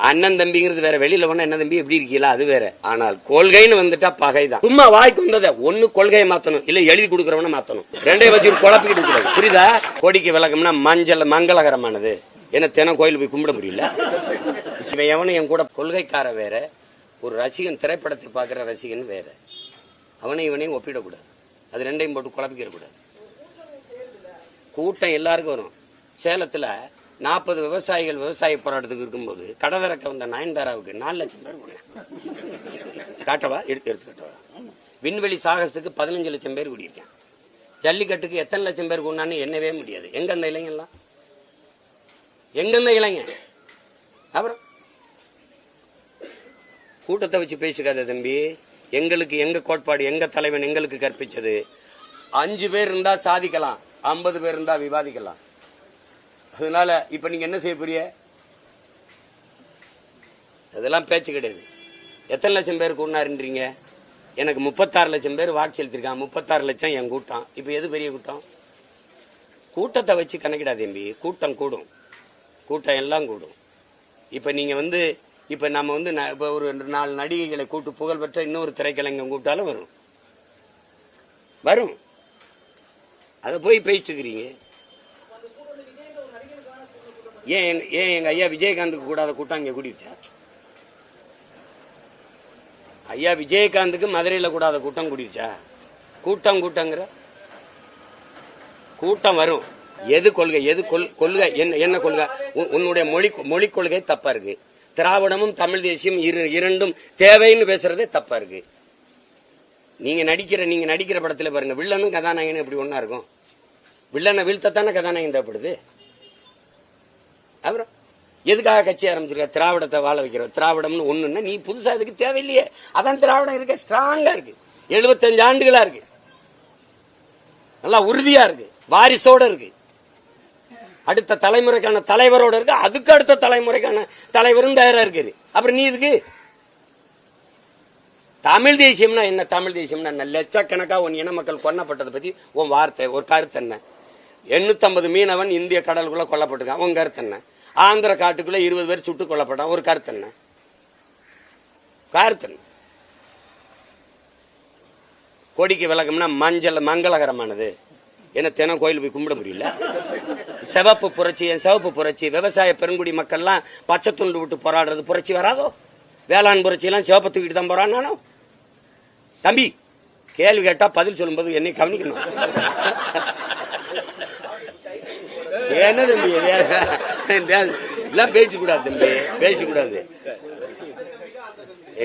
அண்ணன் தம்பிங்கிறது வேற, வெளியில போனா என்ன தம்பி எப்படி இருக்கீங்களா அது வேற. ஆனால் கொள்கைன்னு வந்துட்டா பகைதான். சும்மா வாய்க்கு வந்ததை ஒண்ணு கொள்கையை மாத்தணும், இல்ல எழுதி கொடுக்கறவன மாத்தணும். ரெண்டே வச்சு குழப்பிக்கிட்டு கூடாது. புரியுதா? கொடிக்கு விளக்கம்னா மஞ்சள் மங்களகரமானது. என்ன தினம் கோயில் போய் கும்பிட முடியல. எவனும் என் கூட கொள்கைக்கார வேற, ஒரு ரசிகன் திரைப்படத்தை பாக்குற ரசிகன் வேற. அவனையும் இவனையும் ஒப்பிடக்கூடாது. அது ரெண்டையும் போட்டு குழப்பிக்க கூடாது. கூட்டம் எல்லாருக்கும் வரும். சேலத்துல 40 விவசாயிகள் விவசாய போராட்டத்துக்கு இருக்கும்போது கடதறக்க வந்த நயன்தாராவுக்கு 4 லட்சம் பேர் போனேன். காட்டவா? எடுத்து காட்டவா? விண்வெளி சாகசத்துக்கு 15 லட்சம் பேர் கூடியிருக்கேன். ஜல்லிக்கட்டுக்கு எத்தனை லட்சம் பேர் கூடான்னு எண்ணவே முடியாது. எங்க அந்த இளைஞர்லாம்? எங்க அந்த இளைஞன்? அப்புறம் கூட்டத்தை வச்சு பேசிக்காத தம்பி. எங்களுக்கு எங்க கோட்பாடு, எங்க தலைவன் எங்களுக்கு கற்பிச்சது, 5 பேர் இருந்தா சாதிக்கலாம், 50 பேர் இருந்தா விவாதிக்கலாம். அதனால இப்ப நீங்க என்ன செய்ய போறிய? அதெல்லாம் பேச்சு கிடையாது. எத்தனை லட்சம் பேர் கூட்டினாருன்றீங்க? எனக்கு 36 லட்சம் பேர் வாக்கு செலுத்திருக்கான். 36 லட்சம் என் கூட்டம். இப்ப எது பெரிய கூட்டம்? கூட்டத்தை வச்சு கணக்கிடாது தம்பி. கூட்டம் கூடும், கூட்டம் எல்லாம் கூடும். இப்ப நீங்க இப்ப நம்ம இப்ப ஒரு 4 நடிகைகளை கூட்டு புகழ்பெற்ற இன்னொரு திரைக்கலைஞன் கூட்டாலும் வரும் வரும். அதை போய் பேசிட்டு இருக்கிறீங்க. ஏன் எங்க ஐயா விஜயகாந்துக்கு கூடாத கூட்டம் இங்க கூடிடுச்சா? ஐயா விஜயகாந்துக்கு மதுரையில கூடாத கூட்டம் கூடிடுச்சா? கூட்டங்கிற கூட்டம் வரும். எது கொள்கை, எது கொள்கை, என்ன கொள்கை? உன்னுடைய மொழி கொள்கை தப்பா இருக்கு. திராவிடமும் தமிழ் தேசியம் இரண்டும் தேவைன்னு பேசுறதே தப்பா இருக்கு. நீங்க நடிக்கிற படத்துல பாருங்க, வில்லனும் கதாநாயகனும் எப்படி ஒன்னா இருக்கும்? வில்லனை வீழ்த்தத்தானே கதாநாயகன் தேவைப்படுது. அப்புறம் எதுக்காக கட்சி ஆரம்பிச்சிருக்க? திராவிடத்தை வாழ வைக்கிறோம். திராவிடம்னு ஒண்ணுன்னா நீ புதுசா இதுக்கு தேவையில்லையே. அதான் திராவிடம் இருக்க, ஸ்ட்ராங்கா இருக்கு, 75 ஆண்டுகளா இருக்கு, நல்லா உறுதியா இருக்கு, வாரிசோட இருக்கு, அடுத்த தலைமுறைக்கான தலைவரோட இருக்கு, அதுக்கு அடுத்த தலைமுறைக்கான தலைவரும் தயாரா இருக்கு. அப்புறம் நீ இதுக்கு தமிழ் தேசியம்னா என்ன? தமிழ் தேசியம்னா என்ன? லட்சக்கணக்கா உன் இன மக்கள் கொல்லப்பட்டதை பத்தி உன் வார்த்தை, ஒரு கருத்து என்ன? 850 மீனவன் இந்திய கடலுக்குள்ள கொல்லப்பட்டிருக்கான், உன் கருத்து என்ன? ஆந்திர காட்டுக்குள்ள 20 பேர் சுட்டு கொல்லப்பட்டான், ஒரு கருத்து என்ன? கருத்து என்ன? கொடிக்கு விளக்கம்னா மஞ்சள் மங்களகரமானது. என்ன தினம் கோயில் போய் கும்பிட முடியல. சிவப்பு புரட்சி, விவசாய பெருங்குடி மக்கள்லாம் பச்சை துண்டு விட்டு போராடுறது புரட்சி வராதோ? வேளாண் புரட்சி எல்லாம் சிவப்பு தூக்கிட்டு தான் போறான். நானும் தம்பி கேள்வி கேட்டா பதில் சொல்லும்போது என்னை கவனிக்கணும். என்ன தம்பி எல்லாம் பேசக்கூடாது தம்பி, பேசக்கூடாது.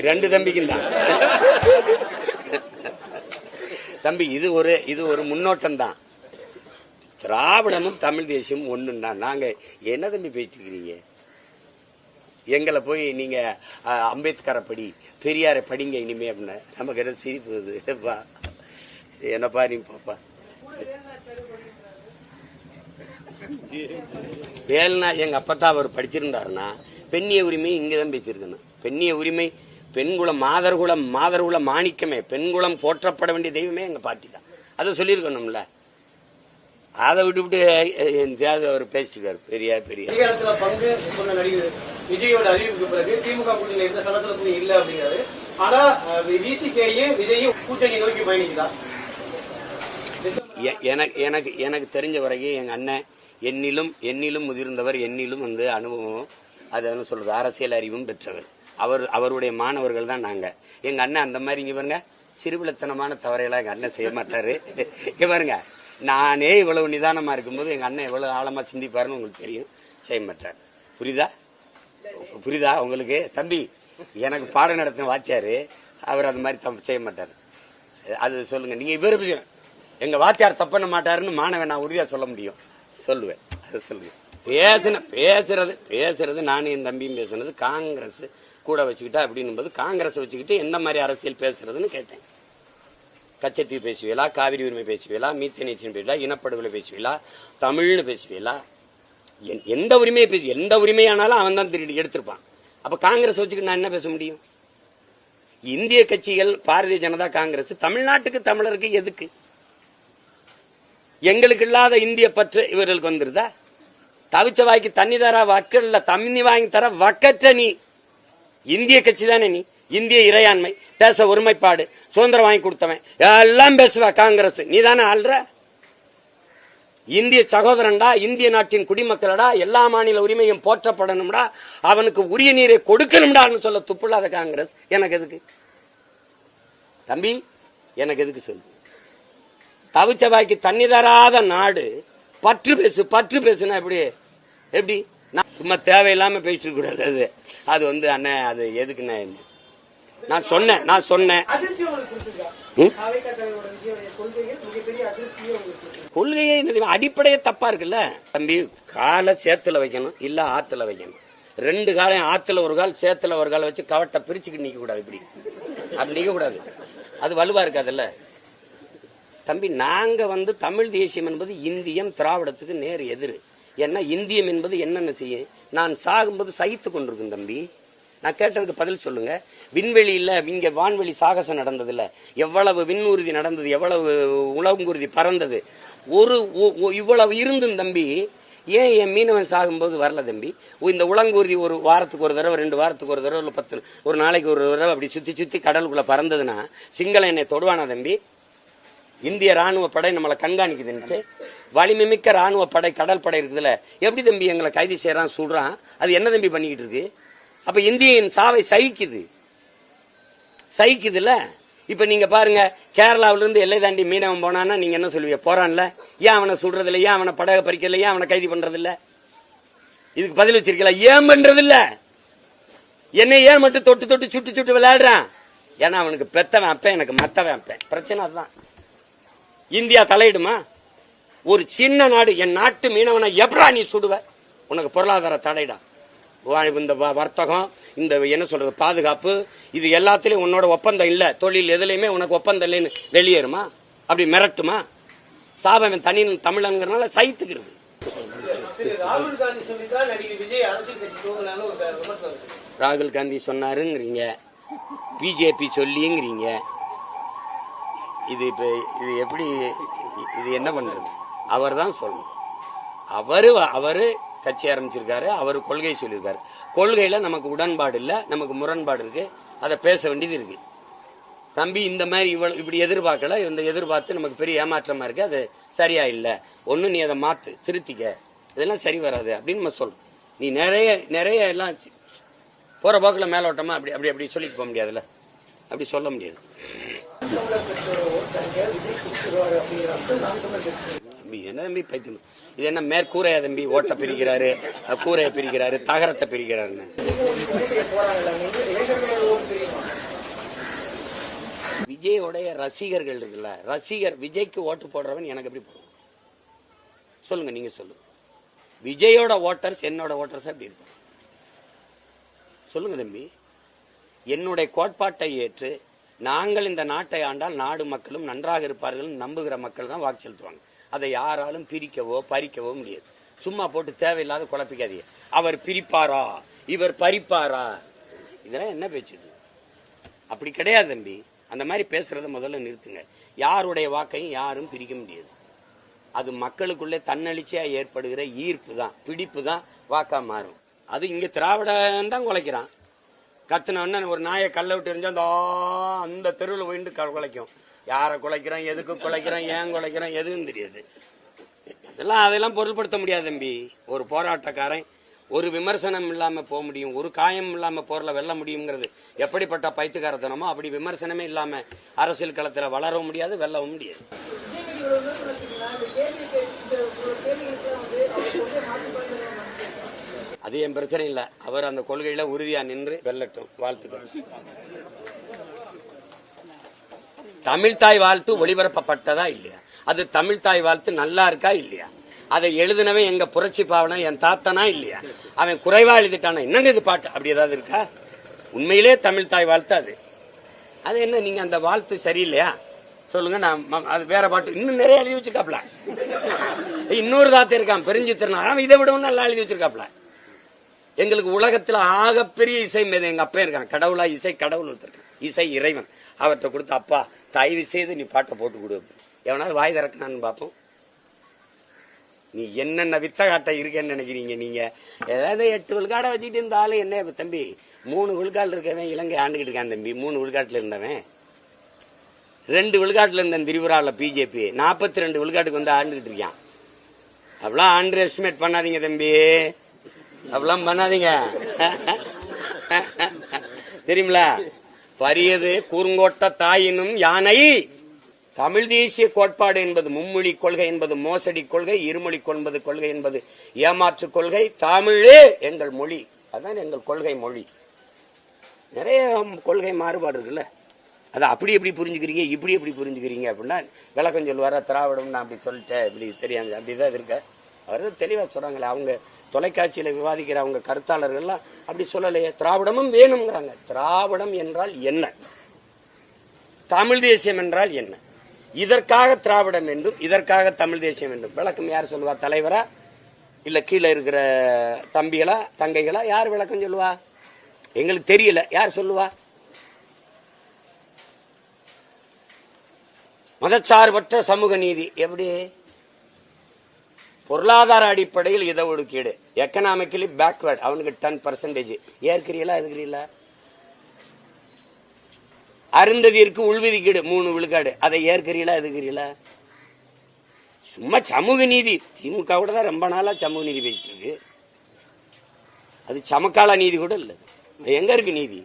2 தம்பிக்கும் தான் தம்பி. இது ஒரு முன்னோட்டம் தான். திராவிடமும் தமிழ் தேசியமும் ஒண்ணுன்னா நாங்க என்ன தம்பி பேசிக்கிறீங்க? எங்களை போய் நீங்க அம்பேத்கரை படி, பெரியாரை படிங்க இனிமே அப்படின்னா நமக்கு என்ன சிரிப்பு? என்னப்பா நீ பாப்பா. வேல்னா எங்க அப்பத்தான் அவர் படிச்சிருந்தாருன்னா பெண்ணிய உரிமை இங்கதான் பேசியிருக்கணும். பெண்ணிய உரிமை, பெண்குலம் மாதர்குல மாணிக்கமே, பெண்குலம் போற்றப்பட வேண்டிய தெய்வமே எங்க பாட்டி தான். அதை சொல்லியிருக்கணும்ல. அதை விட்டு அவர் பேசிட்டு பெரியார் பங்கு சொன்ன நடிகர் விஜயோட அறிவிப்புக்கு பிறகு திமுக கூட்டணி எந்த சலசலப்பும் இல்லை அப்படிங்கிறது. ஆனா விசிகேயும் விஜயும் கூட்டணி நோக்கி பயணிக்குதா? எனக்கு தெரிஞ்ச வரைக்கும் எங்க அண்ணன் என்னிலும் முதிர்ந்தவர், என்னிலும் அனுபவம், அது சொல்றது அரசியல் அறிவும் பெற்றவர். அவருடைய மாணவர்கள் தான் நாங்க. எங்க அண்ணன் அந்த மாதிரி இங்க பாருங்க சிறுபிளத்தனமான தவறையெல்லாம் எங்க அண்ணன் செய்ய மாட்டாரு. இங்க பாருங்க, நானே இவ்வளவு நிதானமா இருக்கும்போது எங்க அண்ணன் எவ்வளவு ஆழமா சிந்திப்பாருன்னு உங்களுக்கு தெரியும். செய்ய மாட்டார். புரியுதா உங்களுக்கு? தம்பி எனக்கு பாடம் நடத்தின வாத்தியாரு, அவர் அந்த மாதிரி செய்ய மாட்டார். அது சொல்லுங்க. நீங்க இவரு எங்க வாத்தியார் தப்பண்ண மாட்டாருன்னு மாணவன் நான் உறுதியா சொல்ல முடியும், சொல்லுவேன். அது சொல்லுங்க. பேசுறது நானும் என் தம்பியும் பேசுனது காங்கிரஸ் கூட வச்சுக்கிட்டா அப்படின்னு காங்கிரஸ் வச்சுக்கிட்டு எந்த மாதிரி அரசியல் பேசுறதுன்னு கேட்டேன். கச்சத்தீவு பேசுவீங்களா, காவிரி உரிமை பேசுவீங்களா, மீத்தேன் பேசுவீங்களா, இனப்படுகொலை பேசுவீங்களா, தமிழ்னு பேசுவீங்களா? எந்த உரிமையை எந்த உரிமையானாலும் அவன் தான் திருடி எடுத்திருப்பான். அப்ப காங்கிரஸ் வச்சுக்கிட்டு நான் என்ன பேச முடியும்? இந்திய கட்சிகள், பாரதிய ஜனதா, காங்கிரஸ் தமிழ்நாட்டுக்கு தமிழருக்கு எதுக்கு? எங்களுக்கு இல்லாத இந்திய பற்று இவர்களுக்கு வந்துருதா? தவிச்ச வாய்க்கு தண்ணி தர வக்கல்ல, தண்ணி வாங்கி தர வக்கற்ற நீ இந்திய கட்சி தானே நீ. இந்திய இறையாண்மை, தேச ஒருமைப்பாடு, சுதந்திரம் வாங்கி கொடுத்தவன் எல்லாம் பேசுவ காங்கிரஸ். நீ தானே ஆள்ற. இந்திய சகோதரன்டா, இந்திய நாட்டின் குடிமக்களடா, எல்லா மாநில உரிமையும் போற்றப்படணும்டா, அவனுக்கு உரிய நீரை கொடுக்கணும்டான்னு சொல்ல துப்புள்ளாத காங்கிரஸ் எனக்கு எதுக்கு தம்பி? எனக்கு எதுக்கு சொல்லு? தவிச்ச வாய்க்கு தண்ணி தராத நாடு பற்று பேசுனா எப்படி? சும்மா தேவையில்லாம பேசிட்டு கூடாது. அது அண்ணன் அது எதுக்குண்ணே? நான் சொன்னேன் கொள்கையே அடிப்படையே தப்பா இருக்குல்ல தம்பி. காலை சேத்துல வைக்கணும், இல்ல ஆத்துல வைக்கணும். 2 காலையும் ஆத்துல ஒரு கால், சேத்துல ஒரு கால் வச்சு கவட்டை பிரிச்சுக்கிட்டு நிக்க கூடாது. இப்படி அப்படி நிக்க கூடாது. அது வலுவா இருக்காதுல்ல தம்பி. நாங்க தமிழ் தேசியம் என்பது இந்தியம் திராவிடத்துக்கு நேர் எதிர். ஏன்னா இந்தியம் என்பது என்னென்ன செய்யும்? நான் சாகும்போது சகித்து கொண்டிருக்கும் தம்பி. நான் கேட்டதுக்கு பதில் சொல்லுங்க. விண்வெளியில இங்க வான்வெளி சாகசம் நடந்தது இல்ல, எவ்வளவு விண்ணூர்தி நடந்தது, எவ்வளவு உலங்குருதி பறந்தது, இவ்வளவு இருந்தும் தம்பி ஏன் என் மீனவன் சாகும்போது வரல தம்பி? இந்த உலங்கூர்தி ஒரு வாரத்துக்கு ஒரு தடவை, 2 வாரத்துக்கு ஒரு தடவை, 10 ஒரு நாளைக்கு ஒரு தடவை அப்படி சுத்தி கடலுக்குள்ள பறந்ததுன்னா சிங்கள என்னை தொடுவானா தம்பி? இந்திய ராணுவ படை நம்மளை கண்காணிக்குதுன்ட்டு, வலிமை மிக்க ராணுவ படை கடல் படை இருக்குதுல்ல, எப்படி தம்பி எங்களை கைது செய்யறான் சொல்றான்? அது என்ன தம்பி பண்ணிக்கிட்டு இருக்கு? அப்ப இந்தியின் சாவை சகிக்குதுல்ல. இப்ப நீங்க பாருங்க, கேரளாவில இருந்து எல்லை தாண்டி மீனவன் போனான்னா நீங்க என்ன சொல்லுவீங்க? போறான்ல, ஏன் அவனை சொல்றது இல்ல? ஏன் அவனை படக பறிக்கல? ஏன் அவனை கைது பண்றது இல்ல? இதுக்கு பதில் வச்சிருக்கல. ஏன் பண்றது இல்ல? என்னை ஏன் மட்டும் தொட்டு சுட்டு விளையாடுறான்? ஏன்னா அவனுக்கு பெத்தவன் அப்ப, எனக்கு மத்தவன் அப்ப. பிரச்சனை அதுதான். இந்தியா தலையிடுமா? ஒரு சின்ன நாடு, என் நாட்டு மீனவனை எப்படா நீ சுடுவ? உனக்கு பொருளாதார தடைடா. இந்த வர்த்தகம், இந்த என்ன சொல்றது, பாதுகாப்பு, இது எல்லாத்திலயும் உன்னோட ஒப்பந்தம் இல்ல. தொழில் எதுலையுமே உனக்கு ஒப்பந்தம் இல்லைன்னு வெளியேறுமா? அப்படி மிரட்டுமா? சாபம் தனி தமிழங்கிறனால சைத்துக்கிறது. ராகுல் காந்தி சொன்னாருங்கிறீங்க, பிஜேபி சொல்லிங்கிறீங்க. இது எப்படி? இது என்ன பண்றது? அவர் தான் சொல்லணும். அவரு கட்சி ஆரம்பிச்சிருக்காரு, அவரு கொள்கை சொல்லியிருக்காரு. கொள்கையில நமக்கு உடன்பாடு இல்ல, நமக்கு முரண்பாடு இருக்கு, அதை பேச வேண்டியது இருக்கு தம்பி. இந்த மாதிரி இப்படி எதிர்பார்க்கல, இந்த எதிர்பார்த்து நமக்கு பெரிய ஏமாற்றமா இருக்கு, அது சரியா இல்ல, ஒண்ணு நீ அதை மாத்து, திருத்திக்க, இதெல்லாம் சரி வராது அப்படின்னு நம்ம சொல்லணும். நீ நிறைய எல்லாம் போற போக்குல மேலோட்டமா அப்படி அப்படி அப்படி சொல்லிட்டு போக முடியாதுல்ல, அப்படி சொல்ல முடியாது. என்ன தம்பி பைத்தியம்? இது என்ன மேற்கூரையா தம்பி? ஓட்ட பிரிக்கிறாரு, கூரையை பிரிக்கிறாரு, தகரத்தை பிரிக்கிறாருன்னு. விஜயோடைய ரசிகர்கள் இருக்குல்ல, விஜய்க்கு ஓட்டு போடுறவன் எனக்கு எப்படி போடுவோம் சொல்லுங்க, நீங்க சொல்லுங்க. விஜயோட ஓட்டர்ஸ் என்னோட ஓட்டர்ஸ் எப்படி இருக்கும் சொல்லுங்க தம்பி. என்னுடைய கோட்பாட்டை ஏற்று நாங்கள் இந்த நாட்டை ஆண்டால் நாடு மக்களும் நன்றாக இருப்பார்கள் நம்புகிற மக்கள் தான் வாக்கு செலுத்துவாங்க. அதை யாராலும் பிரிக்கவோ பறிக்கவோ முடியாது. சும்மா போட்டு தேவையில்லாத குழப்பிக்காதீங்க. அவர் பிரிப்பாரா, இவர் பறிப்பாரா, இதெல்லாம் என்ன பேச்சுது? அப்படி கிடையாது தம்பி. அந்த மாதிரி பேசுறத முதல்ல நிறுத்துங்க. யாருடைய வாக்கையும் யாரும் பிரிக்க முடியாது. அது மக்களுக்குள்ளே தன்னெழுச்சியா ஏற்படுகிற ஈர்ப்பு தான், பிடிப்பு தான் வாக்கா மாறும். அது இங்க திராவிடன் தான் குலைக்கிறான். கத்துன ஒரு நாயை கல்ல விட்டு எரிஞ்சா அந்த தெருவில் போயிட்டு குலைக்கும். யாரை குலைக்கிறான், எதுக்கு குலைக்கிறான், ஏன் குலைக்கிறான், எதுவும் தெரியாது. அதெல்லாம் பொருள்படுத்த முடியாது தம்பி. ஒரு போராட்டக்காரன் ஒரு விமர்சனம் இல்லாம போக முடியும், ஒரு காயம் இல்லாம போர்ல வெல்ல முடியுங்கிறது எப்படிப்பட்ட பைத்துக்காரத்தனமோ அப்படி விமர்சனமே இல்லாம அரசியல் களத்துல வளரவும் முடியாது, வெல்லவும் முடியாது. அது என் பிரச்சனை இல்ல. அவர் அந்த கொள்கையில உறுதியா நின்று வெல்லட்டும். வாழ்த்துக்கள். தமிழ்தாய் வாழ்த்து ஒளிபரப்பப்பட்டதா இல்லையா? அது தமிழ்தாய் வாழ்த்து நல்லா இருக்கா இல்லையா? அதை எழுதினவன் எங்க புரட்சி பாவனா என் தாத்தனா இல்லையா? அவன் குறைவா எழுதிட்டானா? என்னங்க இது பாட்டு அப்படி ஏதாவது இருக்கா? உண்மையிலே தமிழ்தாய் வாழ்த்து அது. அது என்ன நீங்க அந்த வாழ்த்து சரியில்லையா சொல்லுங்க. நான் அது வேற பாட்டு இன்னும் நிறைய எழுதி வச்சிருக்காப்ல. இன்னொரு தாத்தா இருக்கான் பெருஞ்சித்திரன், இதை விட நல்லா எழுதி வச்சிருக்காப்ல. எங்களுக்கு உலகத்துல ஆகப்பெரிய இசை மேதை எங்க அப்பா இருக்கான். கடவுளா இசை கடவுள் ஒருத்தருக்கான், இசை இறைவன். அவர்கிட்ட கொடுத்த அப்பா தயவு செய்து நீ பாட்டை போட்டு கொடு. எவனாவது வாய் திறக்கணான்னு பார்ப்போம். நீ என்னென்ன வித்தகாட்ட இருக்கேன்னு நினைக்கிறீங்க நீங்க? ஏதாவது 8 விழுக்காடை வச்சுட்டு இருந்தாலும் என்ன தம்பி? 3 விழுக்காடு இருக்கவன் இலங்கை ஆண்டுகிட்டு இருக்கான் தம்பி. 3 விழுக்காட்டுல இருந்தவன் 2 விழுக்காட்டுல இருந்த திரிபுராவில் பிஜேபி 42 விழுக்காட்டுக்கு வந்து ஆண்டுகிட்டு இருக்கான். அப்படிலாம் அண்டர் எஸ்டிமேட் பண்ணாதீங்க தம்பி, அப்படிலாம் பண்ணாதீங்க. தெரியுமில, பரியது கூர்ங்கோட்ட தாயினும் யானை. தமிழ் தேசிய கோட்பாடு என்பது மும்மொழி கொள்கை என்பது மோசடி கொள்கை, இருமொழி கொள்வது கொள்கை என்பது ஏமாற்று கொள்கை. தமிழே எங்கள் மொழி, அதான் எங்கள் கொள்கை மொழி. நிறைய கொள்கை மாறுபாடு இருக்குல்ல, அதை அப்படி எப்படி புரிஞ்சுக்கிறீங்க, இப்படி எப்படி புரிஞ்சுக்கிறீங்க அப்படின்னா விளக்கம் சொல்லுவார. திராவிடம் நான் அப்படி சொல்லிட்டேன், இப்படி தெரியாது, அப்படிதான் இருக்க. அவர் தெளிவா சொல்றாங்களே, அவங்க தொலைக்காட்சியில விவாதிக்கிற அவங்க கருத்தாளர்கள்லாம் அப்படி சொல்லலையே. திராவிடமும் வேணுங்கிறாங்க. திராவிடம் என்றால் என்ன, தமிழ் தேசியம் என்றால் என்ன, இதற்காக திராவிடம் என்றும் இதற்காக தமிழ் தேசியம் என்றும் விளக்கம் யார் சொல்லுவா? தலைவரா இல்ல கீழே இருக்கிற தம்பிகளா தங்கைகளா? யார் விளக்கம் சொல்லுவா? எங்களுக்கு தெரியல, யார் சொல்லுவா? மதச்சார்பற்ற சமூக நீதி எப்படி? பொருளாதார அடிப்படையில் இட ஒதுக்கீடு, எக்கனாமிக்கலி பேக்வர்ட், அவனுக்கு 10% ஏற்கிறீங்களா எதுக்கிறீங்களா? அருந்ததிற்கு உள்விதிக்கீடு 3 விழுக்காடு, அதை ஏற்கிறீங்களா எதுக்கிறீங்களா? சும்மா சமூக நீதி. திமுக கூட தான் ரொம்ப நாளா சமூக நீதி பேசிட்டு இருக்கு. அது சமகால நீதி கூட இல்ல. எங்க இருக்கு நீதி?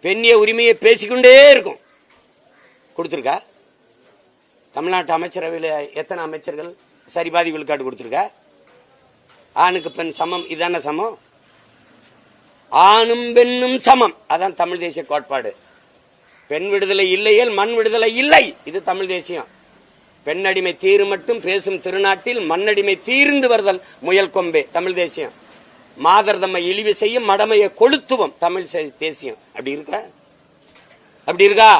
பெண்ணிய உரிமையை பேசிக்கொண்டே இருக்கும். கொடுத்திருக்கா? தமிழ்நாட்டு அமைச்சரவையில் எத்தனை அமைச்சர்கள் சரிபாதி விழுக்காடு கொடுத்திருக்கா? ஆணுக்கு பெண் சமம், இதான சமம்? ஆணும் பெண்ணும் சமம், அதான் தமிழ் தேசிய கோட்பாடு. பெண் விடுதலை இல்லையேல் மண் விடுதலை இல்லை, இது தமிழ் தேசியம். பெண்ணடிமை தீரு மட்டும் பேசும் திருநாட்டில் மண்ணடிமை தீர்ந்து வருதல் முயல் கொம்பே, தமிழ் தேசியம். மாதர் தம்மை இழிவு செய்யும் மடமையை கொளுத்துவோம், தமிழ் தேசியம். அப்படி இருக்கா? அப்படி இருக்கா?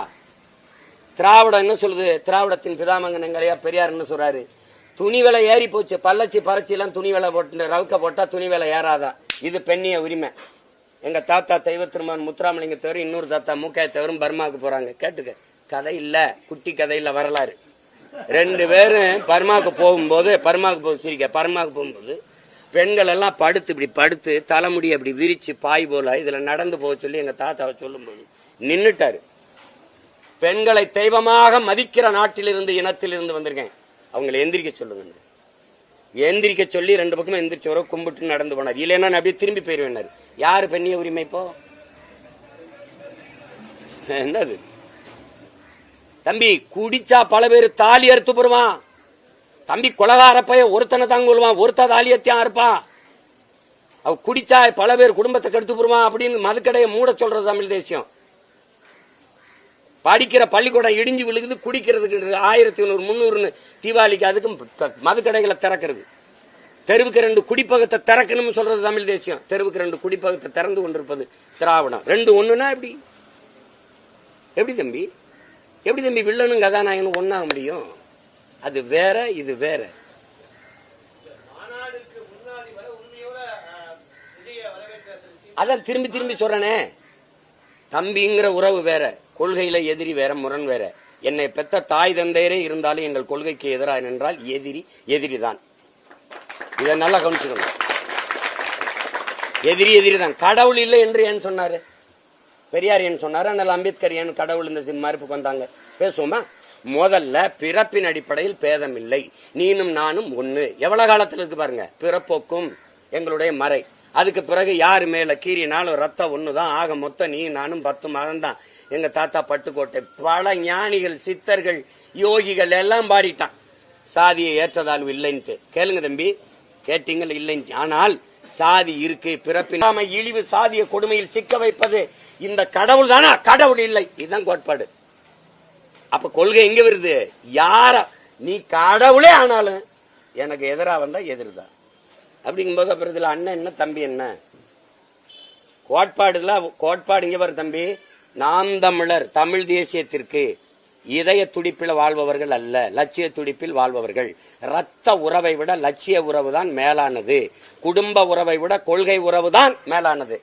திராவிடம் என்ன சொல்லுது? திராவிடத்தின் பிதாமகன் எங்களையா பெரியார் என்ன சொல்றாரு? துணி விலை ஏறி போச்சு, பல்லச்சி பறச்சி எல்லாம் துணி விலை போட்டு ரவுக்க போட்டா துணி விலை ஏறாதான். இது பெண்ணிய உரிமை. எங்க தாத்தா தெய்வ திருமகன் முத்துராமலிங்க தவிர இன்னொரு தாத்தா மூக்காய தவிர பர்மாவுக்கு போறாங்க. கேட்டுக்க, கதை இல்ல, குட்டி கதை இல்ல, வரலாறு. 2 பேரும் பர்மாவுக்கு போகும்போது பெண்கள் எல்லாம் படுத்து இப்படி படுத்து தலைமுடி அப்படி விரிச்சு பாய் போல இதுல நடந்து போக சொல்லி எங்க தாத்தாவை சொல்லும் போது நின்னுட்டாரு. பெண்களை தெய்வமாக மதிக்கிற நாட்டிலிருந்து இனத்திலிருந்து வந்திருக்கேன், அவங்களை எந்திரிக்க சொல்லுங்க. எந்திரிக்க சொல்லி 2 பக்கமும் எந்திரிச்சு வர கும்பிட்டு நடந்து போனார். இல்லைன்னா அப்படியே திரும்பி போயிருவேன். யாரு பெண்ணிய உரிமை இப்போ? என்னது தம்பி? குடிச்சா பல பேர் தாலி அறுத்து போடுவான் தம்பி. கொலகாரப்பைய ஒருத்தனை தான் கொள்வான், ஒருத்த தாலியத்தையும் அறுப்பான். அவ குடிச்சா பல பேர் குடும்பத்தை கெடுத்து போடுவான் அப்படின்னு மதுக்கடையை மூட சொல்றது தமிழ் தேசியம். படிக்கிற பள்ளிக்கூடம் இடிஞ்சு விழுகுது, குடிக்கிறதுக்கு 1500 300 தீபாவளிக்கு அதுக்கும் மதுக்கடைகளை திறக்கிறது. தெருவுக்கு 2 குடிப்பகத்தை திறக்கணும்னு சொல்றது தமிழ் தேசியம். தெருவுக்கு 2 குடிப்பகத்தை திறந்து கொண்டிருப்பது திராவிடம். 2 ஒண்ணுனா எப்படி? எப்படி தம்பி? எப்படி தம்பி வில்லனும் கதாநாயகனும் ஒன்னாக முடியும்? அது வேற, இது வேற. அதான் திரும்பி திரும்பி சொல்றனே, தம்பிங்கிற உறவு வேற, கொள்கையில எதிரி வேற, முரண் வேற. என்னை பெத்த தாய் தந்தையரே இருந்தாலும் எங்கள் கொள்கைக்கு எதிராக நின்றால் எதிரிதான். இதை நல்லா கவனிச்சுக்கணும். எதிரிதான். கடவுள் இல்லை என்று ஏன் சொன்னாரு? பெரியார் ஏன் சொன்னாரு? அதனால அம்பேத்கர் ஏன் கடவுள் இந்த மறுப்புக்கு வந்தாங்க? பேசுவோமா? முதல்ல பிறப்பின் அடிப்படையில் பேதம் இல்லை, நீனும் நானும் ஒண்ணு. எவ்வளவு காலத்துல இருக்கு பாருங்க, பிறப்போக்கும் எங்களுடைய மறை. அதுக்கு பிறகு யாரு மேல கீறினாலும் ரத்தம் ஒண்ணுதான். ஆக மொத்தம் நீ நானும் 10 மாதம் தான். எங்க தாத்தா பட்டுக்கோட்டை பல ஞானிகள் சித்தர்கள் யோகிகள் எல்லாம் பாடிட்டான் சாதியை ஏற்றதாழ்வு இல்லைன்ட்டு. கேளுங்க தம்பி, கேட்டீங்கள் இல்லைன்னு. ஆனால் சாதி இருக்கு, பிறப்பின் இழிவு சாதிய கொடுமையில் சிக்க வைப்பது இந்த கடவுள் தானா? கடவுள் இல்லை, இதுதான் கோட்பாடு. அப்ப கொள்கை எங்க வருது? யார நீ கடவுளே ஆனாலும் எனக்கு எதிரா வந்தா எதிர்தான். அப்படிங்கும்போது அப்புறம் இதுல அண்ணன் என்ன தம்பி என்ன? கோட்பாடு இங்க வரும் தம்பி. நாம் தமிழர் தமிழ் தேசியத்திற்கு இதய துடிப்பில் வாழ்பவர்கள் அல்ல, லட்சிய துடிப்பில் வாழ்பவர்கள். ரத்த உறவை விட லட்சிய உறவு தான் மேலானது. குடும்ப உறவை விட கொள்கை உறவு தான் மேலானது.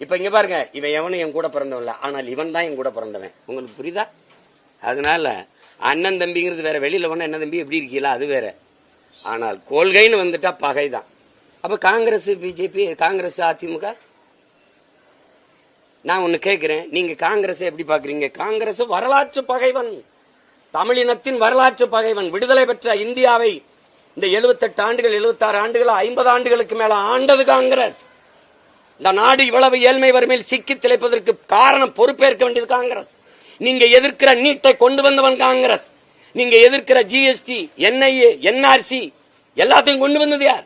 இப்ப இங்க பாருங்க, இவன் எவனும் என் கூட பிறந்தவன் இல்ல, ஆனால் இவன் தான் என் கூட பிறந்தவன். உங்களுக்கு புரியுதா? அதனால அண்ணன் தம்பிங்கிறது வேற. வெளியில ஒண்ணு என்ன தம்பி எப்படி இருக்கீங்களா அது வேற. ஆனால் கொள்கைன்னு வந்துட்டா பகைதான். அப்ப காங்கிரஸ் பிஜேபி, காங்கிரஸ் அதிமுக, நான் ஒண்ணு கேட்கிறேன், நீங்க காங்கிரஸ் எப்படி பாக்குறீங்க? காங்கிரஸ் வரலாற்று பகைவன், தமிழினத்தின் வரலாற்று பகைவன். விடுதலை பெற்ற இந்தியாவை இந்த 78 ஆண்டுகள் 76 ஆண்டுகள் 50 ஆண்டுகளுக்கு மேல ஆண்டது காங்கிரஸ். இந்த நாடு இவ்வளவு ஏழ்மை வறுமையில் சிக்கி திளைப்பதற்கு காரணம், பொறுப்பேற்க வேண்டியது காங்கிரஸ். நீங்க எதிர்க்கிற நீட்டை கொண்டு வந்தவன் காங்கிரஸ். நீங்க எதிர்க்கிற ஜிஎஸ்டி, என்ஐஏ, என்ஆர்சி எல்லாத்தையும் கொண்டு வந்தது யார்?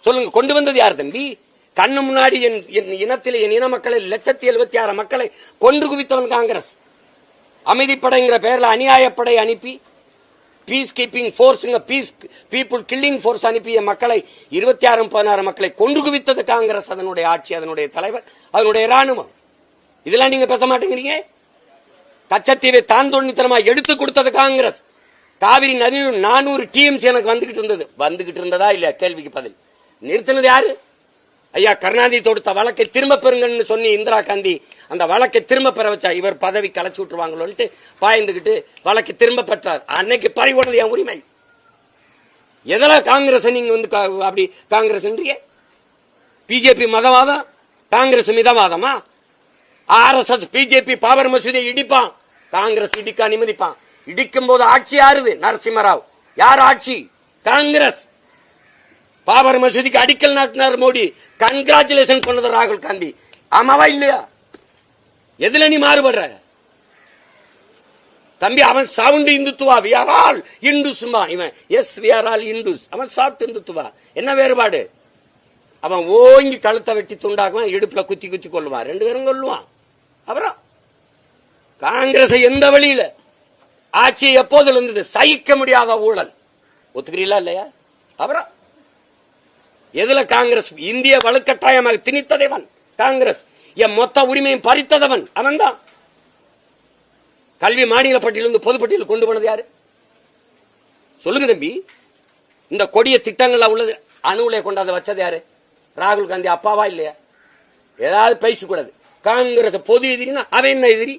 சொல்லுங்க, கொண்டு வந்தது யார் தம்பி? கண்ணு முன்னாடி என் இனத்தில், என் இன மக்களை 176 மக்களை கொன்று குவித்தவன் காங்கிரஸ். அமைதிப்படைங்கிற பெயர்ல அநியாயப்படை அனுப்பி, peace keeping force, peace people killing force அனுப்பிய மக்களை 26-16 மக்களை கொன்று குவித்தது காங்கிரஸ். அதனுடைய ஆட்சி, அதனுடைய தலைவர், அதனுடைய ராணுவம். இதெல்லாம் நீங்க பேச மாட்டேங்கிறீங்க. கச்சத்தீவை தான் தோண்டித்தனமா எடுத்து கொடுத்தது காங்கிரஸ். காவிரி நதியில் 400 டிஎம்சி எனக்கு வந்துகிட்டு இருந்ததா இல்லையா? கேள்விக்கு பதில். நிறுத்தினது யாரு? ஐயா கருணாநிதி தொடுத்த வழக்கை திரும்ப பெறுங்கன்னு சொன்னி இந்திரா காந்தி அந்த வழக்கை திரும்ப பெற வச்சா. இவர் பதவி கலைச்சு விட்டுருவாங்களோன்ட்டு பாய்ந்துகிட்டு வழக்கை திரும்ப பெற்றார். அன்னைக்கு பறிகொண்டது என் உரிமை. எதெல்லாம் காங்கிரஸ் நீங்க வந்து அப்படி காங்கிரஸ் பிஜேபி மதவாதம், காங்கிரஸ் மிதவாதமா? ஆர்எஸ்எஸ் பிஜேபி பாபர் மசூதியை இடிப்பான், காங்கிரஸ் இடிக்க அனுமதிப்பான். இடிக்கும் போது ஆட்சி யாருது? நரசிம்மராவ். யார் ஆட்சி? காங்கிரஸ். பாபர் மசூதிக்கு அடிக்கல் நாட்டினார் மோடி, கங்க்ராச்சுலேஷன் பண்ணது ராகுல் காந்தி. ஆமாவா இல்லையா? எதுல நீ மாறுபடுற தம்பி? அவன் sound Hindutva, we are all இந்துஸ்மா. இவன் எஸ் வி ஆர் ஆல் இந்துஸ், அவன் சாப்பிட்டு இந்துத்துவா. என்ன வேறுபாடு? அவன் ஓங்கி கழுத்தை வெட்டி துண்டாக்குவான், இடுப்புல குத்தி குத்தி கொள்ளுவான், 2 பேரும் கொள்ளுவான். அப்புறம் காங்கிரஸ் எந்த வழியில ஆட்சி எப்போது இருந்தது? சகிக்க முடியாத ஊழல். ஒத்துக்கிறீங்களா இல்லையா? அப்புறம் எதுல காங்கிரஸ்? இந்திய வலுக்கட்டாயமாக திணித்ததவன் காங்கிரஸ். என் மொத்த உரிமையும் பறித்ததவன் அவன் தான். கல்வி மாநில பட்டியலிருந்து பொதுப்பட்டியல் கொண்டு போனது யாரு? சொல்லுங்க தம்பி. இந்த கொடிய திட்டங்கள் உள்ளது அணுவிலே கொண்டாந்து வச்சது யாரு? ராகுல் காந்தி அப்பாவா இல்லையா? ஏதாவது பேசக்கூடாது. காங்கிரஸ் பொது எதிரினா அவன் என்ன எதிரி?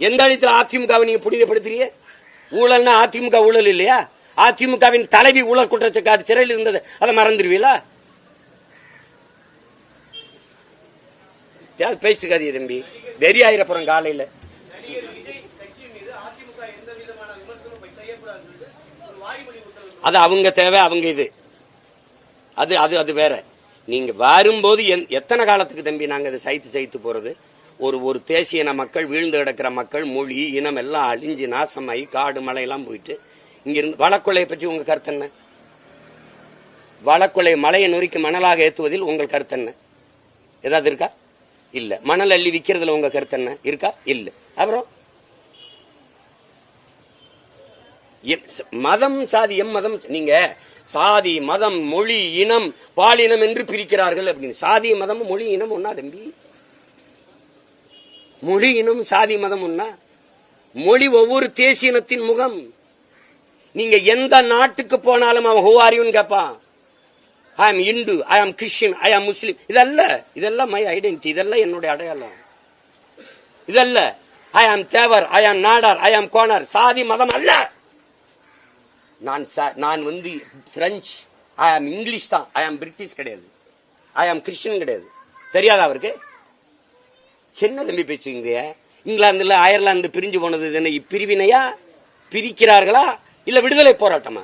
எந்த இடத்துல அதிமுகவை நீங்க புனிதப்படுத்துறீங்க? ஊழல்னா அதிமுக ஊழல் இல்லையா? அதிமுகவின் தலைவி ஊழல் குற்றச்சாட்டு சிறையில் இருந்தது, அதை மறந்துடுவீங்களா? பேசிக்காதீங்க தம்பி, வெறி ஆயிரப்புறம் காலையில். அது அவங்க தேவை, அவங்க இது, அது அது அது வேற. நீங்க வரும்போது எத்தனை காலத்துக்கு தம்பி நாங்க அதை சைத்து போறது? ஒரு தேசிய இன மக்கள், வீழ்ந்து கிடக்கிற மக்கள், மொழி இனம் எல்லாம் அழிஞ்சு நாசமாயி காடு மலை எல்லாம் போயிட்டு இங்கிருந்து. வழக்கொலையை பற்றி உங்க கருத்து என்ன? வழக்கொலை மலையை நொறுக்கி மணலாக ஏற்றுவதில் உங்கள் கருத்து என்ன? ஏதாவது இருக்கா? இல்ல. மணல் அள்ளி விற்கிறதுல உங்க கருத்து என்ன? இருக்கா? இல்ல. அப்புறம் மதம் சாதி மதம், நீங்க சாதி மதம் மொழி இனம் பாலினம் என்று பிரிக்கிறார்கள் அப்படின்னு. சாதி மதம் மொழி இனம் ஒன்னா தம்பி? மொழி இனம் சாதி மதம் ஒன்னா? மொழி ஒவ்வொரு தேசியனத்தின் முகம். நீங்க எந்த நாட்டுக்கு போனாலும் அவன் ஹூ ஆர் யூன்னு கேட்பான். ஐ ஆம் இந்து, ஐ ஆம் கிறிஸ்டியன், ஐ ஆம் முஸ்லிம். இதெல்லாம் மை ஐடென்டிட்டி, இதெல்லாம் என்னுடைய அடையாளம். இதல்ல ஐ ஆம் தேவர், ஐ ஆம் நாடார், ஐ ஆம் கோனார். சாதி மதம் அல்ல. நான் வந்து பிரெஞ்சு, ஐ ஆம் இங்கிலீஷ் தான், ஐ ஆம் பிரிட்டிஷ் கிடையாது, ஐ ஆம் கிறிஸ்டியன் கிடையாது. தெரியாதா அவருக்கு? என்ன தம்பி பேசுறீங்க? இங்கிலாந்துல அயர்லாந்து பிரிஞ்சு போனது என்ன பிரிவினையா? பிரிக்கிறார்களா இல்ல விடுதலை போராட்டமா?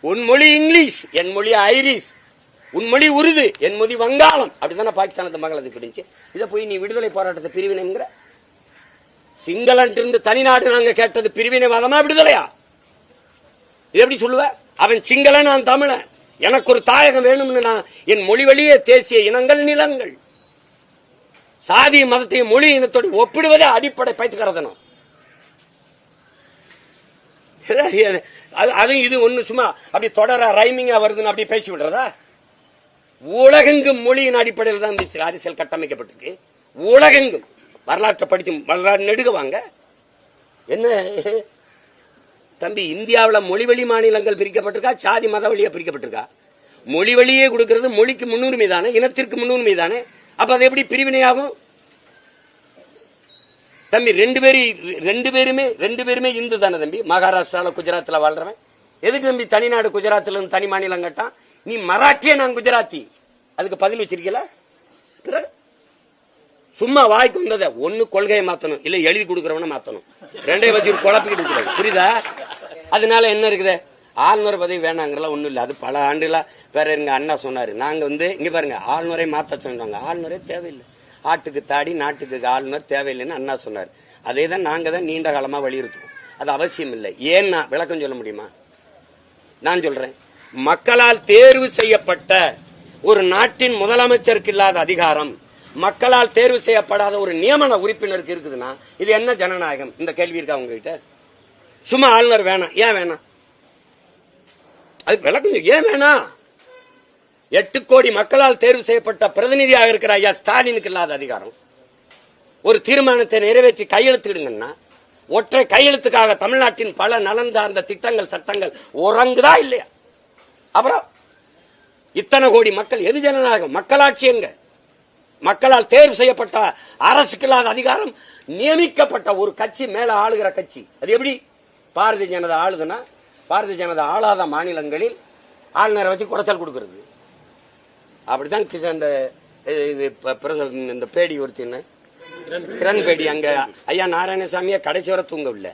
உன் மொழி இங்கிலீஷ், என் மொழி ஐரிஷ். உன் மொழி உருது, என் மொழி வங்காளம். அப்படித்தானே பாகிஸ்தானத்து மகளது பிரிஞ்சு. இதை போய் நீ விடுதலை போராட்டத்தை பிரிவினைங்கிற? சிங்களன் இருந்து தனிநாடு நாங்க கேட்டது பிரிவினைவாதமா விடுதலையா? இது எப்படி சொல்லுவ? அவன் சிங்களன், நான் தமிழன். எனக்கு ஒரு தாயகம் வேணும்னு நான் என் மொழி வழியே தேசிய இனங்கள் நிலங்கள். சாதி மதத்தையும் மொழி இனத்தோடு ஒப்பிடுவதே அடிப்படை பைத்துக்கிறதனும். அது இது ஒண்ணு சும்மா அப்படி தொடர ரைமிங்கா வருதுன்னு அப்படி பேசி விடுறதா? உலகெங்கும் மொழியின் அடிப்படையில் தான் அரசியல் கட்டமைக்கப்பட்டிருக்கு. உலகெங்கும் வரலாற்றை படித்து வரலாறு நெடுகுவாங்க. என்ன தம்பி, இந்தியாவில் மொழி வழி மாநிலங்கள் பிரிக்கப்பட்டிருக்கா, சாதி மத வழியா பிரிக்கப்பட்டிருக்கா? மொழி வழியே கொடுக்கிறது மொழிக்கு முன்னுரிமை தானே, இனத்திற்கு முன்னுரிமை தானே. அப்ப அது எப்படி பிரிவினையாகும்? தம்பி ரெண்டு பேருமே இந்து தானே தம்பி. மகாராஷ்டிரால குஜராத்ல வாழ்றவன் எதுக்கு தம்பி தனிநாடு குஜராத்ல இருந்து தனி மாநிலம் கட்டான்? நீ மராட்டிய, நான் குஜராத்தி. அதுக்கு பதில் வச்சிருக்கல. சும்மா வாய்க்கு வந்தத ஒண்ணு கொள்கையை மாத்தணும், இல்ல எழுதி கொடுக்கறவன மாத்தணும். ரெண்டையும் வச்சு குழப்பிக்கிட்டு கூடாது, புரியுதா? அதனால என்ன இருக்குது, ஆளுநர் பதவி வேணாங்கிறல ஒண்ணும் இல்ல. அது பல ஆண்டுகளா வேற எங்க அண்ணா சொன்னாரு. நாங்க இங்க பாருங்க, ஆளுநரை மாத்த சொன்னாங்க. ஆளுநரே தேவையில்லை, ஆட்டுக்கு தாடி நாட்டுக்கு ஆளுநர் தேவையில்லைன்னு அண்ணா சொன்னார். அதே தான் நாங்க தான் நீண்ட காலமா வலியுறுத்துவோம். அது அவசியம் இல்லை. ஏன்னா விளக்கம் சொல்ல முடியுமா? நான் சொல்றேன், மக்களால் தேர்வு செய்யப்பட்ட ஒரு நாட்டின் முதலமைச்சருக்கு இல்லாத அதிகாரம் மக்களால் தேர்வு செய்யப்படாத ஒரு நியமன உறுப்பினருக்கு இருக்குதுன்னா இது என்ன ஜனநாயகம்? இந்த கேள்வி இருக்கா உங்ககிட்ட? சும்மா ஆளுநர் வேணாம், ஏன் வேணாம்? அது விளக்கம் ஏன் வேணாம்? 8 கோடி மக்களால் தேர்வு செய்யப்பட்ட பிரதிநிதியாக இருக்கிற ஐயா ஸ்டாலினுக்கு இல்லாத அதிகாரம். ஒரு தீர்மானத்தை நிறைவேற்றி கையெழுத்திடுங்கன்னா ஒற்றை கையெழுத்துக்காக தமிழ்நாட்டின் பல நலன் சார்ந்த திட்டங்கள் சட்டங்கள் உறங்குதா இல்லையா? அப்புறம் இத்தனை கோடி மக்கள் எது ஜனநாயகம்? மக்களாட்சி எங்க? மக்களால் தேர்வு செய்யப்பட்ட அரசுக்கு இல்லாத அதிகாரம் நியமிக்கப்பட்ட ஒரு கட்சி மேல ஆளுகிற கட்சி. அது எப்படி? பாரதிய ஜனதா ஆளுதுன்னா பாரதிய ஜனதா ஆளாத மாநிலங்களில் ஆளுநரை வச்சு குடைச்சல் கொடுக்கிறது. அப்படிதான் இந்த பேடி ஒருத்தின்னு கிரண் பேடி அங்க ஐயா நாராயணசாமியை கடைசி வரை தூங்கவில்லை.